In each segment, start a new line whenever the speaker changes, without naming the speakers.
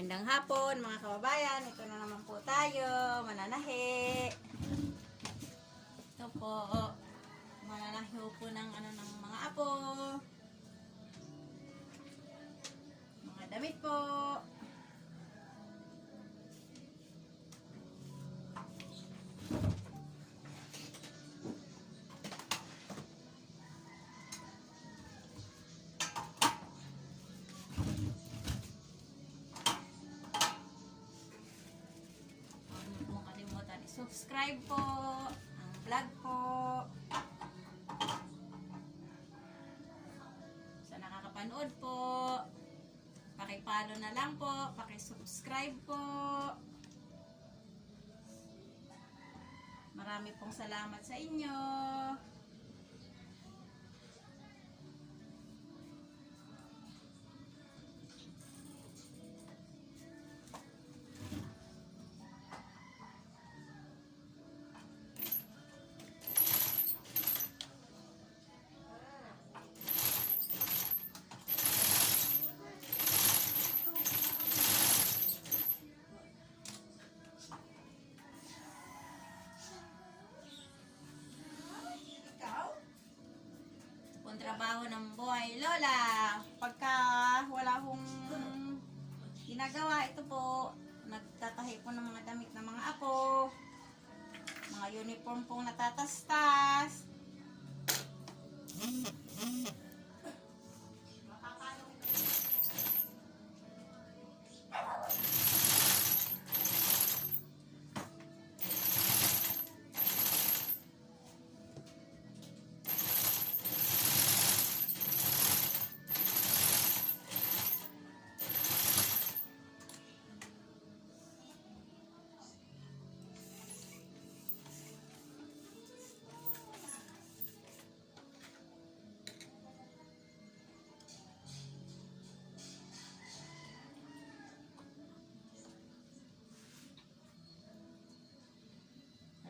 Magandang hapon mga kababayan. Ito na naman po tayo. Mananahi. Ito po. Mananahi po ng ng mga apo. Mga damit po. Subscribe po ang vlog po. Sa nakakapanood po, paki-follow na lang po, paki-subscribe po. Marami pong salamat sa inyo. Trabaho ng buhay lola. Pagka wala akong ginagawa, ito po nagtatahi po ng mga damit ng mga apo, mga uniform pong natatastas.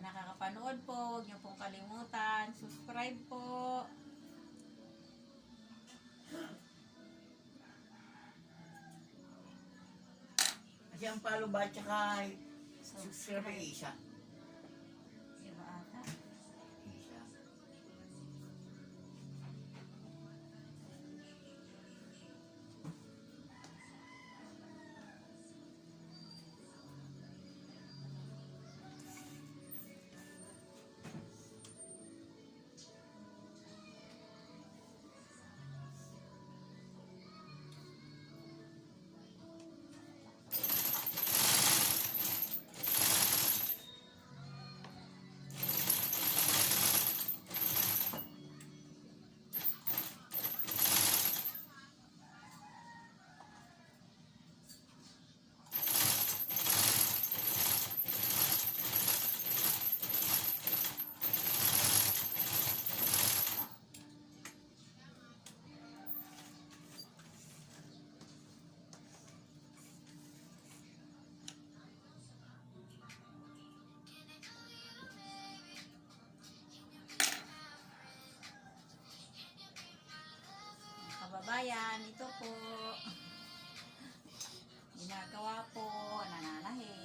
Nakakapanood po, huwag niyo pong kalimutan, subscribe po.
Kasi ang palo ba tsaka subscribe ay isa?
Iba ata.
Isa.
Kababayan, ito po ginagawa po, nananahi.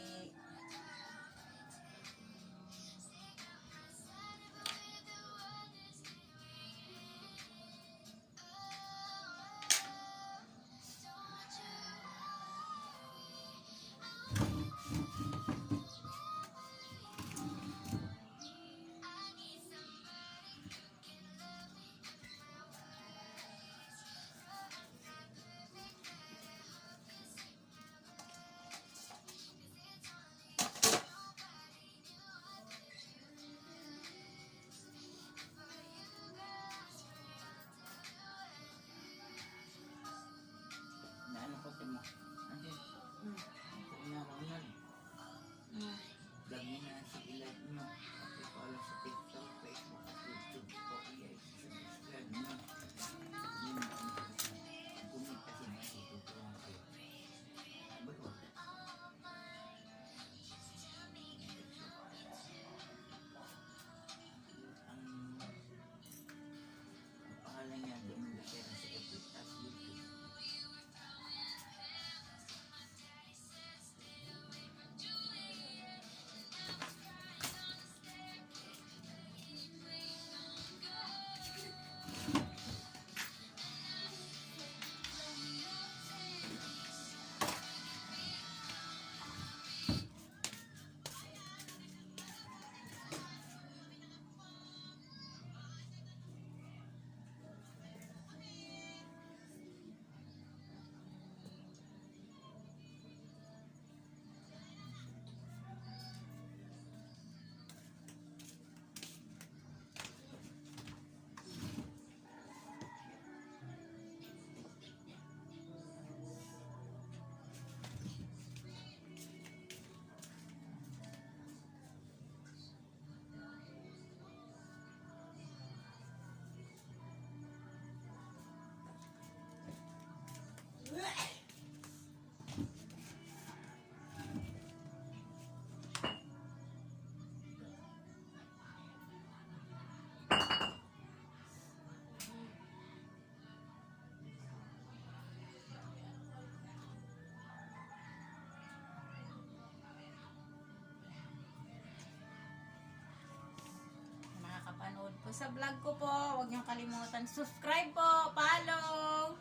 nanonood po sa vlog ko po. Huwag niyong kalimutan subscribe po, follow.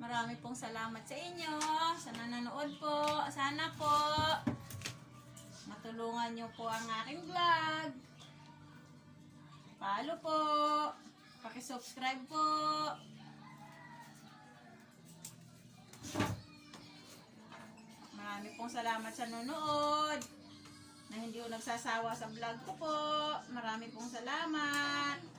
Marami pong salamat sa inyo sa nanonood po. Sana po matulungan niyo po ang aking vlog. Follow po. Paki-subscribe po. Marami pong salamat sa nanonood. Na hindi ko nagsasawa sa vlog ko po. Marami pong salamat.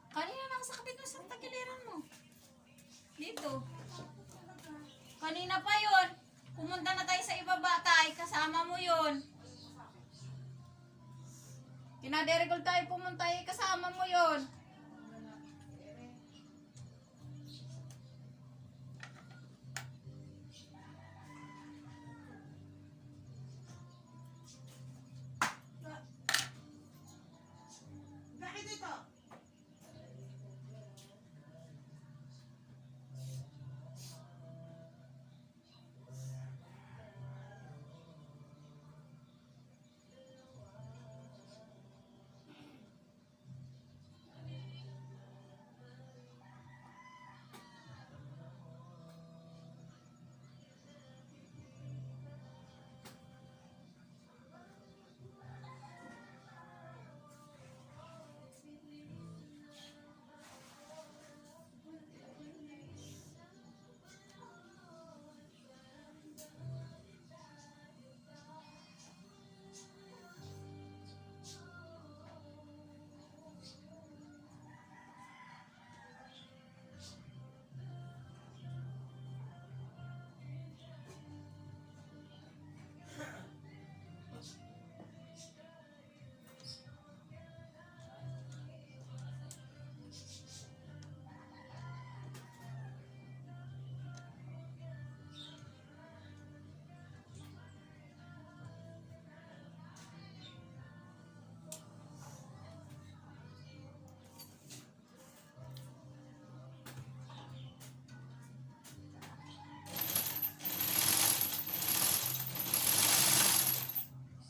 Kanina nakasakabit mo sa tagiliran mo. Dito. Kanina pa yon. Pumunta na tayo sa ibaba, tay. Kasama mo yon. Kinaderigol tayo pumunta, kasama mo yon.
Bakit ito?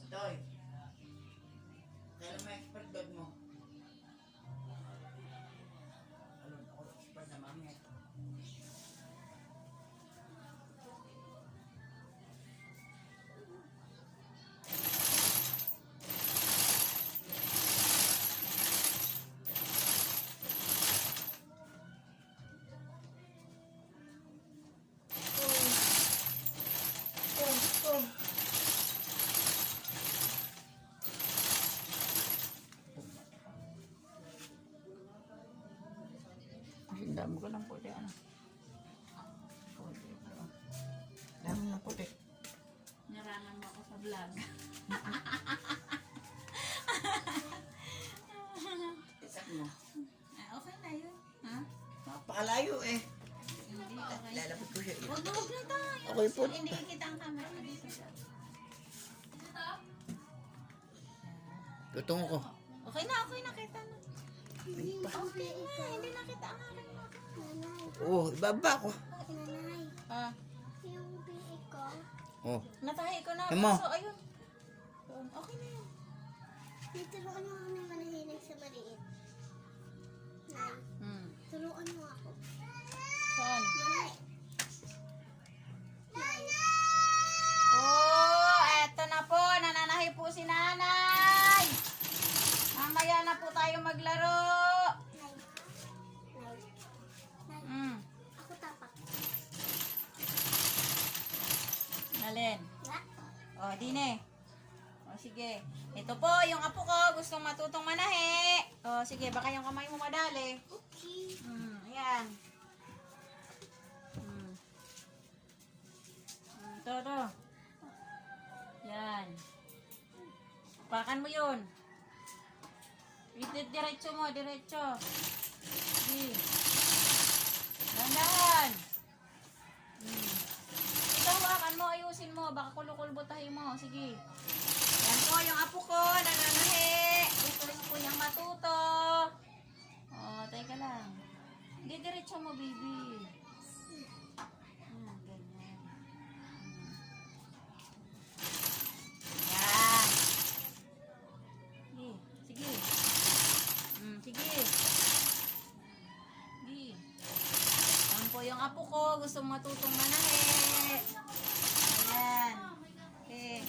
Toy. Kailan may expert dog mo? Alam ako, expert na mami. Dami ko ng puti, ano? Dami ng puti.
Narangan mo ako sa vlog.
Isak mo.
Okay na yun. Ha?
Napakalayo eh.
Hindi, okay.
Lalapit ko siya.
Huwag na tayo.
Okay po.
Hindi kita ang camera dito.
Tutong ko.
Okay na, kita na. Okay na, hindi na kita ang aking mga.
Oh, ibaba ko.
Nanay,
Ah,
yung biik ko,
Oh.
natahi ko na.
Ano mo?
So, ayun. Okay na yun.
turuan mo kami manahilig sa maliit. Nay, turuan mo ako.
Saan?
Nanay. Nay.
Oh, eto na po. Nananahi po si nanay. Mamaya na po tayo maglaro.
Nay. Nay. Nay.
Mm.
Ako tapak.
Alin?
Ya?
O, dine. O, sige. Ito po, yung apo ko. Gustong matutong manahi. O, sige. Baka yung kamay mo madali.
Okay.
Ayan. Ito. Yan. Pakan mo yun. Diretso mo, diretso. Sige. Dahan-dahan. Ito, hawakan mo, ayusin mo. Baka kulukul-butahin mo. Sige. Yan po, yung apo ko, nananahi. Gusto rin po niyang matuto. Oh, teka lang. Hindi, diretso mo, baby. Ganyan. Yan. Sige. Sige. Sige. Sige. Yan po yung apo ko. Gusto matutong manahe. Ayan. Okay.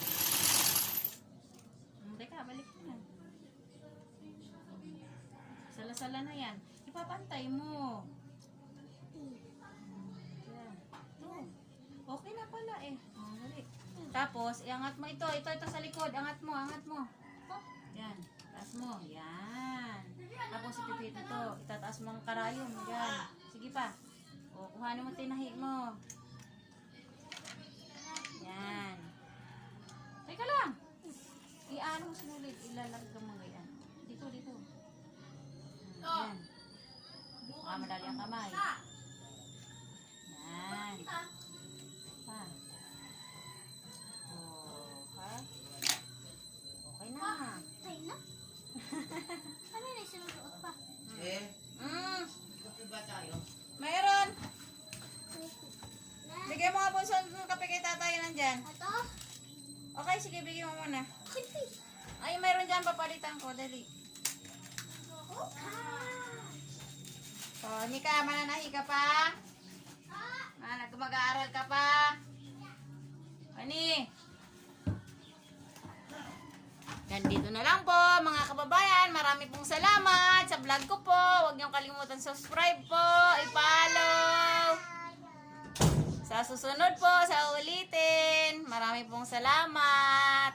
Teka, balik mo na. Sala-sala na yan. Ipapantay mo. Yan. Ito. Okay na pala eh. Balik. Tapos, iangat mo ito. Ito sa likod. Angat mo, angat mo. Yan. Taas mo. Yan. Tapos ipipit ito. Itataas mo ang karayom. Yan. Sige pa. O, kuhanin mo tinahi mo. Yan. Teka lang. Iano mo sinulit. Ilalagay mo ganyan. Dito, dito. Yan. Baka madali ang kamay. Yan. Pa. Oh, ha? Okay na.
Ay na. Ano na sinusuot pa?
Eh, kape ba tayo?
Mayroon.
Nay.
Bigay mo nga po sa kape kay tatay nandyan.
Ito?
Okay, sige, bigay mo muna.
Okay.
Ay, mayroon dyan, papalitan ko. Dali. So, Nika, mananahi ka pa? Mag-aaral ka pa? Ani? Ganito na lang po, mga kababayan. Marami pong salamat sa vlog ko po. Huwag niyong kalimutan subscribe po, i-follow. Sa susunod po, sa ulitin. Marami pong salamat.